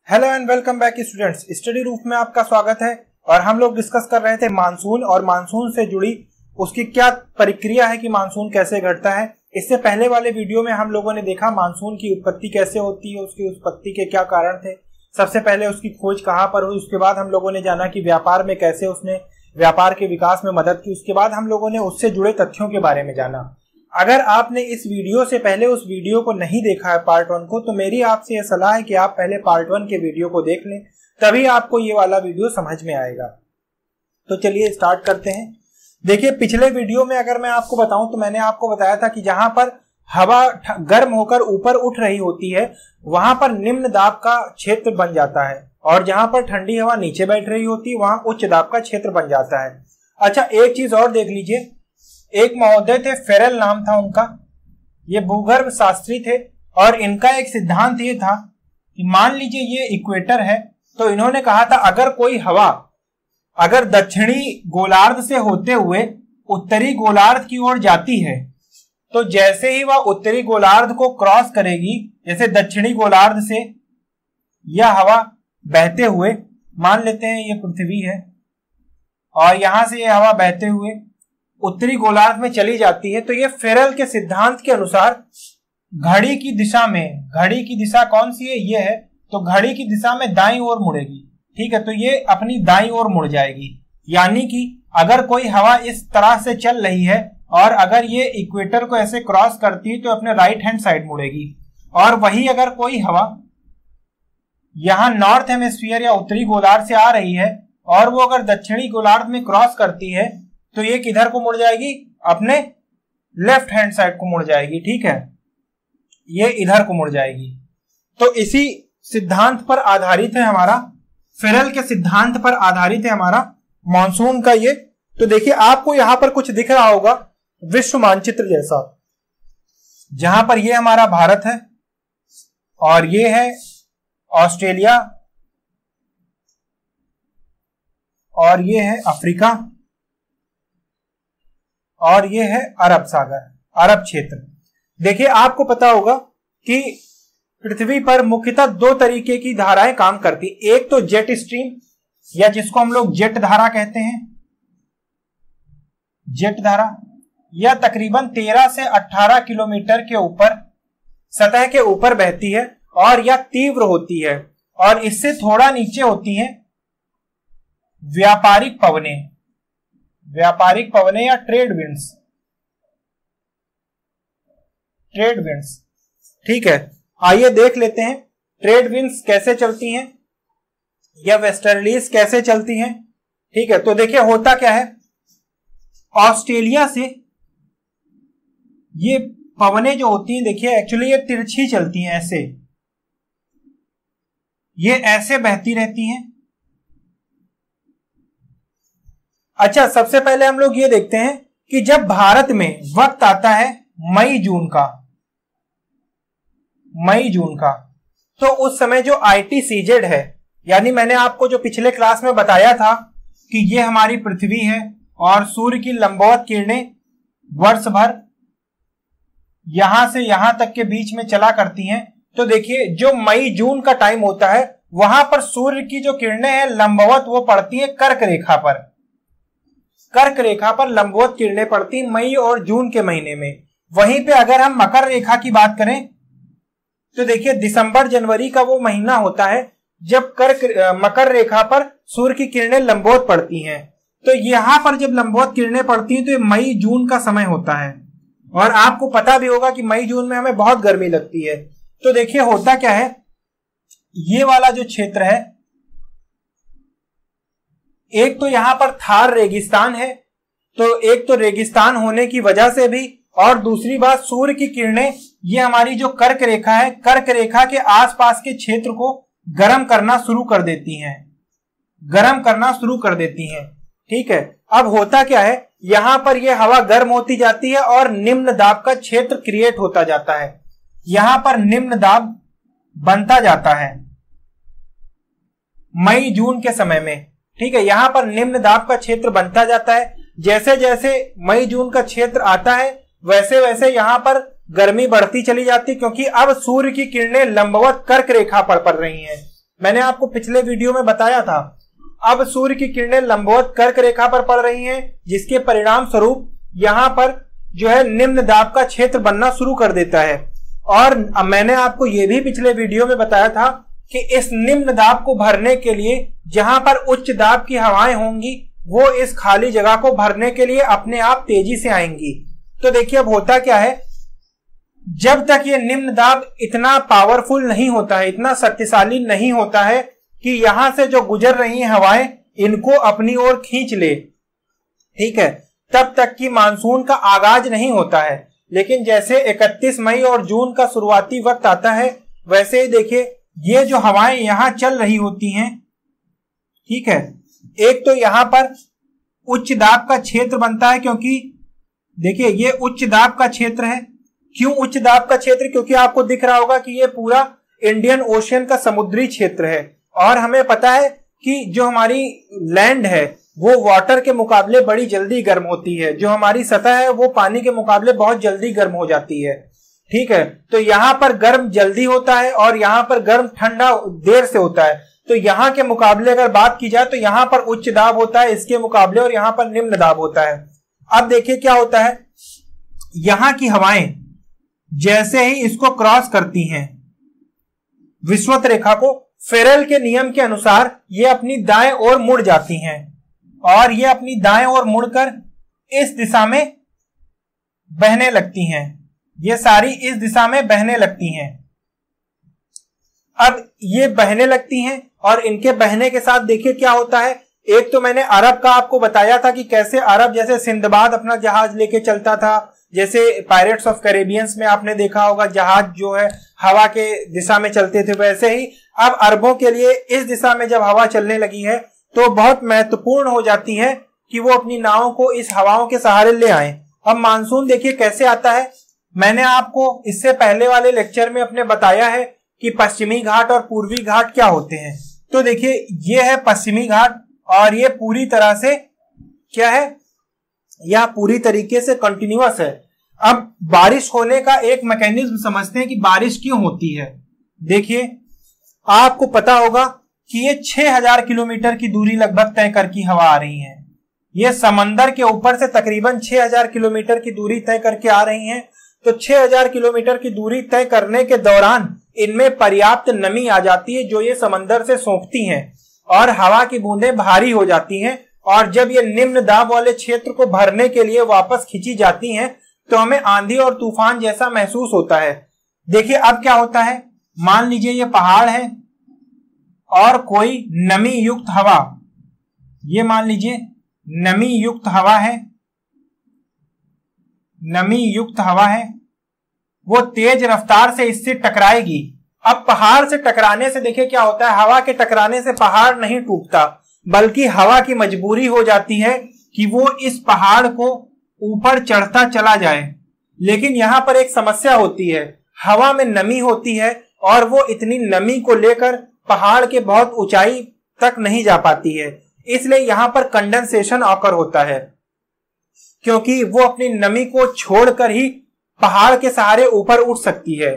Hello and welcome back students. Study रूप में आपका स्वागत है। और हम लोग डिस्कस कर रहे थे मानसून और मानसून से जुड़ी उसकी क्या प्रक्रिया है कि मानसून कैसे घटता है। इससे पहले वाले वीडियो में हम लोगों ने देखा मानसून की उत्पत्ति कैसे होती है, उसकी उत्पत्ति के क्या कारण थे, सबसे पहले उसकी खोज कहाँ पर हुई, उसके बाद हम लोगों ने जाना कि व्यापार में कैसे उसने व्यापार के विकास में मदद की, उसके बाद हम लोगों ने उससे जुड़े तथ्यों के बारे में जाना। अगर आपने इस वीडियो से पहले उस वीडियो को नहीं देखा है पार्ट 1 को, तो मेरी आपसे यह सलाह है कि आप पहले पार्ट 1 के वीडियो को देख लें, तभी आपको ये वाला वीडियो समझ में आएगा। तो चलिए स्टार्ट करते हैं। देखिए, पिछले वीडियो में अगर मैं आपको बताऊं तो मैंने आपको बताया था कि जहां पर हवा गर्म होकर ऊपर उठ रही होती है वहां पर निम्न दाब का क्षेत्र बन जाता है, और जहां पर ठंडी हवा नीचे बैठ रही होती है वहां उच्च दाब का क्षेत्र बन जाता है। अच्छा, एक चीज और देख लीजिए, एक महोदय थे, फेरेल नाम था उनका, ये भूगर्भ शास्त्री थे, और इनका एक सिद्धांत ये था कि मान लीजिए ये इक्वेटर है, तो इन्होंने कहा था अगर कोई हवा अगर दक्षिणी गोलार्ध से होते हुए उत्तरी गोलार्ध की ओर जाती है, तो जैसे ही वह उत्तरी गोलार्ध को क्रॉस करेगी, जैसे दक्षिणी गोलार्ध से यह हवा बहते हुए, मान लेते हैं ये पृथ्वी है और यहां से यह हवा बहते हुए उत्तरी गोलार्ध में चली जाती है, तो ये फेरेल के सिद्धांत के अनुसार घड़ी की दिशा में, घड़ी की दिशा कौन सी है, ये है, तो घड़ी की दिशा में दाईं ओर मुड़ेगी। ठीक है, तो ये अपनी दाईं ओर मुड़ जाएगी। यानी कि अगर कोई हवा इस तरह से चल रही है और अगर ये इक्वेटर को ऐसे क्रॉस करती है तो अपने राइट हैंड साइड मुड़ेगी। और वही अगर कोई हवा यहां नॉर्थ हेमिस्फीयर या उत्तरी गोलार्ध से आ रही है और वो अगर दक्षिणी गोलार्ध में क्रॉस करती है तो ये किधर को मुड़ जाएगी, अपने लेफ्ट हैंड साइड को मुड़ जाएगी। ठीक है, ये इधर को मुड़ जाएगी। तो इसी सिद्धांत पर आधारित है हमारा, फेरेल के सिद्धांत पर आधारित है हमारा मॉनसून का ये। तो देखिए, आपको यहां पर कुछ दिख रहा होगा विश्व मानचित्र जैसा, जहां पर ये हमारा भारत है और ये है ऑस्ट्रेलिया और ये है अफ्रीका और ये है अरब सागर, अरब क्षेत्र। देखिए, आपको पता होगा कि पृथ्वी पर मुख्यतः दो तरीके की धाराएं काम करती, एक तो जेट स्ट्रीम या जिसको हम लोग जेट धारा कहते हैं, जेट धारा, यह तकरीबन 13 से 18 किलोमीटर के ऊपर सतह के ऊपर बहती है और यह तीव्र होती है। और इससे थोड़ा नीचे होती है व्यापारिक पवनें, व्यापारिक पवनें या ट्रेड विंड्स, ट्रेड विंड्स। ठीक है, आइए देख लेते हैं ट्रेड विंड्स कैसे चलती हैं या वेस्टर्लीज कैसे चलती हैं। ठीक है, तो देखिए होता क्या है, ऑस्ट्रेलिया से ये पवनें जो होती हैं, देखिए एक्चुअली ये तिरछी चलती हैं, ऐसे ये ऐसे बहती रहती हैं। अच्छा, सबसे पहले हम लोग ये देखते हैं कि जब भारत में वक्त आता है मई जून का, मई जून का, तो उस समय जो ITCZ है, यानी मैंने आपको जो पिछले क्लास में बताया था कि ये हमारी पृथ्वी है और सूर्य की लंबवत किरणें वर्ष भर यहां से यहां तक के बीच में चला करती हैं। तो देखिए, जो मई जून का टाइम होता है वहां पर सूर्य की जो किरणें हैं लंबवत वो पड़ती हैं कर्क रेखा पर, कर्क रेखा पर लंबवत किरणें पड़ती मई और जून के महीने में। वहीं पे अगर हम मकर रेखा की बात करें तो देखिए, दिसंबर जनवरी का वो महीना होता है जब मकर रेखा पर सूर्य की किरणें लंबवत पड़ती हैं। तो यहां पर जब लंबवत किरणें पड़ती हैं तो ये मई जून का समय होता है। और आपको पता भी होगा कि मई जून में हमें बहुत गर्मी लगती है। तो देखिए होता क्या है, ये वाला जो क्षेत्र है, एक तो यहां पर थार रेगिस्तान है, तो एक तो रेगिस्तान होने की वजह से भी, और दूसरी बात सूर्य की किरणें ये हमारी जो कर्क रेखा है, कर्क रेखा के आसपास के क्षेत्र को गर्म करना शुरू कर देती हैं, गर्म करना शुरू कर देती हैं। ठीक है, अब होता क्या है, यहां पर यह हवा गर्म होती जाती है और निम्न दाब का क्षेत्र क्रिएट होता जाता है, यहां पर निम्न दाब बनता जाता है मई जून के समय में। ठीक है, यहां पर निम्न दाब का क्षेत्र बनता जाता है। जैसे जैसे मई जून का क्षेत्र आता है वैसे वैसे यहां पर गर्मी बढ़ती चली जाती, क्योंकि अब सूर्य की किरणें लंबवत कर्क रेखा पर पड़ रही हैं। मैंने आपको पिछले वीडियो में बताया था। अब सूर्य की किरणें लंबवत कर्क रेखा पर पड़ रही हैं, जिसके परिणाम स्वरूप यहाँ पर जो है निम्न दाब का क्षेत्र बनना शुरू कर देता है। और मैंने आपको ये भी पिछले वीडियो में बताया था कि इस निम्न दाब को भरने के लिए जहां पर उच्च दाब की हवाएं होंगी वो इस खाली जगह को भरने के लिए अपने आप तेजी से आएंगी। तो देखिए अब होता क्या है, जब तक ये निम्न दाब इतना पावरफुल नहीं होता है, इतना शक्तिशाली नहीं होता है कि यहां से जो गुजर रही हैं हवाएं इनको अपनी ओर खींच ले, ठीक है, तब तक कि मानसून का आगाज नहीं होता है। लेकिन जैसे 31 मई और जून का शुरुआती वक्त आता है, वैसे ही देखिए ये जो हवाएं यहां चल रही होती हैं, ठीक है, एक तो यहां पर उच्च दाब का क्षेत्र बनता है, क्योंकि देखिए ये उच्च दाब का क्षेत्र है। क्यों उच्च दाब का क्षेत्र? क्योंकि आपको दिख रहा होगा कि ये पूरा इंडियन ओशियन का समुद्री क्षेत्र है और हमें पता है कि जो हमारी लैंड है वो वाटर के मुकाबले बड़ी जल्दी गर्म होती है, जो हमारी सतह है वो पानी के मुकाबले बहुत जल्दी गर्म हो जाती है, ठीक है। तो यहाँ पर गर्म जल्दी होता है और यहाँ पर गर्म ठंडा देर से होता है। तो यहाँ के मुकाबले अगर बात की जाए तो यहाँ पर उच्च दाब होता है इसके मुकाबले और यहाँ पर निम्न दाब होता है। अब देखिए क्या होता है, यहाँ की हवाएं जैसे ही इसको क्रॉस करती हैं विषुवत रेखा को, फेरेल के नियम के अनुसार ये अपनी दाएं ओर मुड़ जाती हैं और ये अपनी दाएं ओर मुड़कर इस दिशा में बहने लगती हैं। ये सारी इस दिशा में बहने लगती हैं। अब ये बहने लगती हैं और इनके बहने के साथ देखिए क्या होता है। एक तो मैंने अरब का आपको बताया था कि कैसे अरब जैसे सिंदबाद अपना जहाज लेके चलता था, जैसे पायरेट्स ऑफ कैरेबियंस में आपने देखा होगा जहाज जो है हवा के दिशा में चलते थे, वैसे ही अब अरबों के लिए इस दिशा में जब हवा चलने लगी है तो बहुत महत्वपूर्ण हो जाती है कि वो अपनी नावों को इस हवाओं के सहारे ले आए। अब मानसून देखिए कैसे आता है। मैंने आपको इससे पहले वाले लेक्चर में अपने बताया है कि पश्चिमी घाट और पूर्वी घाट क्या होते हैं। तो देखिए ये है पश्चिमी घाट और ये पूरी तरह से क्या है, यह पूरी तरीके से कंटिन्यूअस है। अब बारिश होने का एक मैकेनिज्म समझते हैं कि बारिश क्यों होती है। देखिए आपको पता होगा कि ये 6000 किलोमीटर की दूरी लगभग तय करके हवा आ रही है। ये समंदर के ऊपर से तकरीबन 6000 किलोमीटर की दूरी तय करके आ रही हैं। तो 6000 किलोमीटर की दूरी तय करने के दौरान इनमें पर्याप्त नमी आ जाती है जो ये समंदर से सोखती हैं और हवा की बूंदें भारी हो जाती हैं। और जब ये निम्न दाब वाले क्षेत्र को भरने के लिए वापस खींची जाती हैं तो हमें आंधी और तूफान जैसा महसूस होता है। देखिए अब क्या होता है, मान लीजिए ये पहाड़ है और कोई नमी युक्त हवा, ये मान लीजिए नमी युक्त हवा है, नमी युक्त हवा है, वो तेज रफ्तार से इससे टकराएगी। अब पहाड़ से टकराने से देखिए क्या होता है, हवा के टकराने से पहाड़ नहीं टूटता बल्कि हवा की मजबूरी हो जाती है कि वो इस पहाड़ को ऊपर चढ़ता चला जाए। लेकिन यहां पर एक समस्या होती है, हवा में नमी होती है और वो इतनी नमी को लेकर पहाड़ के बहुत ऊंचाई तक नहीं जा पाती है। इसलिए यहां पर कंडेंसेशन ऑकर होता है, क्योंकि वो अपनी नमी को छोड़कर ही पहाड़ के सहारे ऊपर उठ सकती है,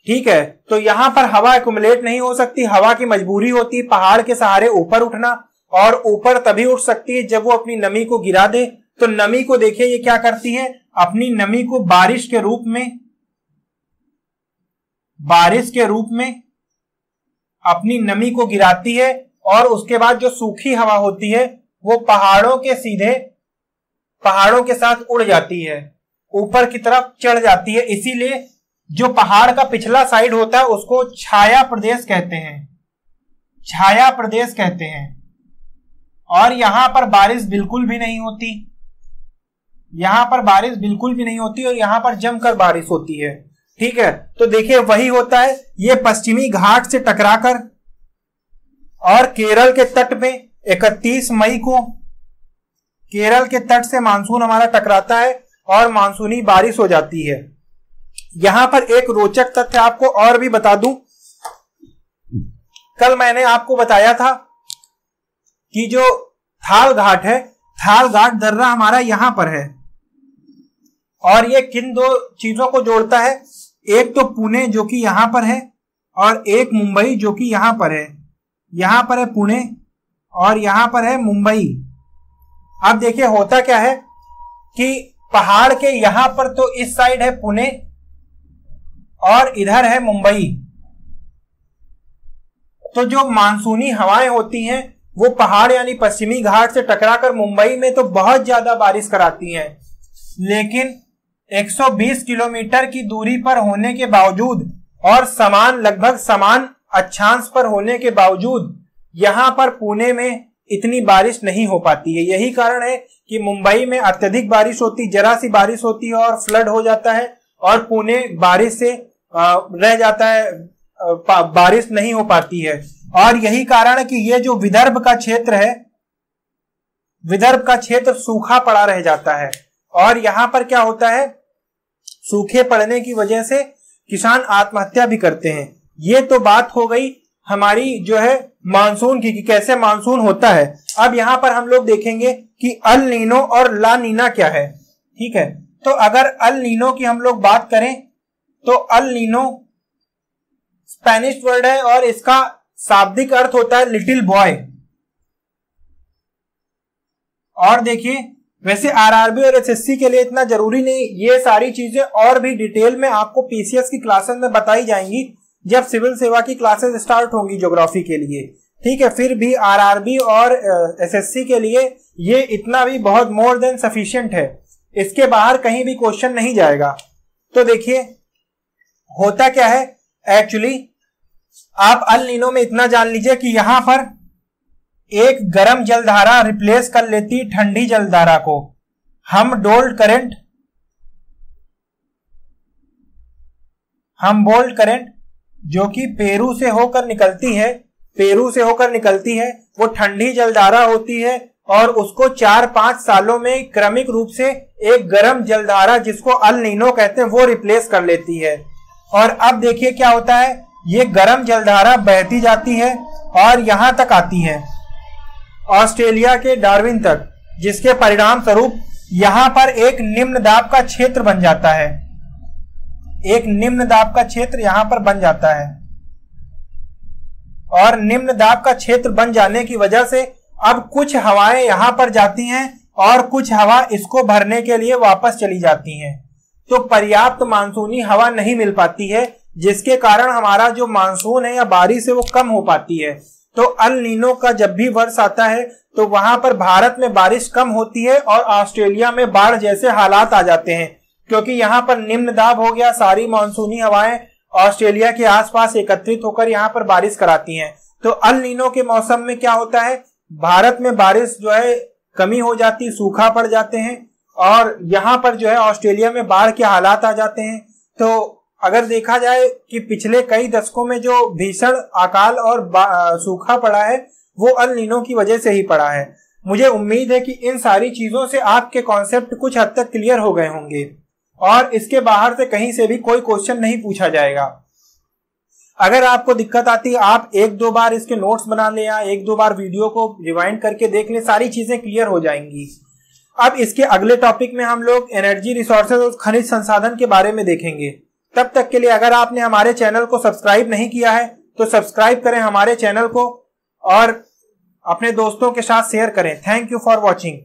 ठीक है। तो यहां पर हवा एक्युमुलेट नहीं हो सकती, हवा की मजबूरी होती है पहाड़ के सहारे ऊपर उठना, और ऊपर तभी उठ सकती है जब वो अपनी नमी को गिरा दे। तो नमी को देखिए ये क्या करती है, अपनी नमी को बारिश के रूप में अपनी नमी को गिराती है और उसके बाद जो सूखी हवा होती है वो पहाड़ों के साथ उड़ जाती है, ऊपर की तरफ चढ़ जाती है। इसीलिए जो पहाड़ का पिछला साइड होता है उसको छाया प्रदेश कहते हैं। और यहां पर बारिश बिल्कुल भी नहीं होती, और यहां पर जमकर बारिश होती है, ठीक है। तो देखिए वही होता है, ये पश्चिमी घाट से टकराकर और केरल के तट में 31 मई को केरल के तट से मानसून हमारा टकराता है और मानसूनी बारिश हो जाती है। यहां पर एक रोचक तथ्य आपको और भी बता दूं, कल मैंने आपको बताया था कि जो थाल घाट है, थाल घाट दर्रा हमारा यहां पर है और ये किन दो चीजों को जोड़ता है, एक तो पुणे जो कि यहां पर है और एक मुंबई जो कि यहां पर है। यहां पर है पुणे और यहां पर है मुंबई। अब देखिए होता क्या है कि पहाड़ के यहां पर तो इस साइड है पुणे और इधर है मुंबई। तो जो मानसूनी हवाएं होती हैं वो पहाड़ यानी पश्चिमी घाट से टकराकर मुंबई में तो बहुत ज्यादा बारिश कराती हैं, लेकिन 120 किलोमीटर की दूरी पर होने के बावजूद और लगभग समान अक्षांश पर होने के बावजूद यहां पर पुणे में इतनी बारिश नहीं हो पाती है। यही कारण है कि मुंबई में अत्यधिक बारिश होती, जरा सी बारिश होती है और फ्लड हो जाता है, और पुणे बारिश से रह जाता है, बारिश नहीं हो पाती है। और यही कारण है कि ये जो विदर्भ का क्षेत्र है, विदर्भ का क्षेत्र सूखा पड़ा रह जाता है। और यहां पर क्या होता है, सूखे पड़ने की वजह से किसान आत्महत्या भी करते हैं। ये तो बात हो गई हमारी जो है मानसून की, कि कैसे मानसून होता है। अब यहां पर हम लोग देखेंगे कि अल नीनो और ला नीना क्या है। ठीक है, तो अगर अल नीनो की हम लोग बात करें तो अल नीनो स्पेनिश वर्ड है और इसका शाब्दिक अर्थ होता है लिटिल बॉय। और देखिए वैसे आरआरबी और एसएससी के लिए इतना जरूरी नहीं, ये सारी चीजें और भी डिटेल में आपको पीसीएस की क्लासेस में बताई जाएंगी जब सिविल सेवा की क्लासेस स्टार्ट होंगी ज्योग्राफी के लिए। ठीक है, फिर भी आरआरबी और एसएससी के लिए ये इतना भी बहुत मोर देन सफिशिएंट है, इसके बाहर कहीं भी क्वेश्चन नहीं जाएगा। तो देखिए होता क्या है, एक्चुअली आप अल नीनो में इतना जान लीजिए कि यहां पर एक गर्म जलधारा रिप्लेस कर लेती ठंडी जलधारा को। हमबोल्ट करंट जो कि पेरू से होकर निकलती है, वो ठंडी जलधारा होती है और उसको 4-5 सालों में क्रमिक रूप से एक गर्म जलधारा जिसको अल नीनो कहते हैं वो रिप्लेस कर लेती है। और अब देखिए क्या होता है, ये गर्म जलधारा बहती जाती है और यहां तक आती है ऑस्ट्रेलिया के डार्विन तक, जिसके परिणाम स्वरूप यहां पर एक निम्न दाब का क्षेत्र बन जाता है। एक निम्न दाब का क्षेत्र यहां पर बन जाता है और निम्न दाब का क्षेत्र बन जाने की वजह से अब कुछ हवाएं यहां पर जाती हैं और कुछ हवा इसको भरने के लिए वापस चली जाती हैं। तो पर्याप्त मानसूनी हवा नहीं मिल पाती है, जिसके कारण हमारा जो मानसून है या बारिश है वो कम हो पाती है। तो अल नीनो का जब भी वर्ष आता है तो वहां पर भारत में बारिश कम होती है और ऑस्ट्रेलिया में बाढ़ जैसे हालात आ जाते हैं, क्योंकि यहां पर निम्न दाब हो गया, सारी मानसूनी हवाएं ऑस्ट्रेलिया के आसपास एकत्रित होकर यहां पर बारिश कराती हैं। तो अल नीनो के मौसम में क्या होता है, भारत में बारिश जो है कमी हो जाती, सूखा पड़ जाते हैं और यहां पर जो है ऑस्ट्रेलिया में बाढ़ के हालात आ जाते हैं। तो अगर देखा जाए कि पिछले कई दशकों में जो भीषण अकाल और सूखा पड़ा है वो अल नीनो की वजह से ही पड़ा है। मुझे उम्मीद है कि इन सारी चीजों से आपके कॉन्सेप्ट कुछ हद तक क्लियर हो गए होंगे और इसके बाहर से कहीं से भी कोई क्वेश्चन नहीं पूछा जाएगा। अगर आपको दिक्कत आती है आप 1-2 बार इसके नोट्स बना लें या 1-2 बार वीडियो को रिवाइंड करके देख लें, सारी चीजें क्लियर हो जाएंगी। अब इसके अगले टॉपिक में हम लोग एनर्जी रिसोर्सेज और खनिज संसाधन के बारे में देखेंगे। तब तक के लिए अगर आपने हमारे चैनल को सब्सक्राइब नहीं किया है तो सब्सक्राइब करें हमारे चैनल को और अपने दोस्तों के साथ शेयर करें। Thank you for watching.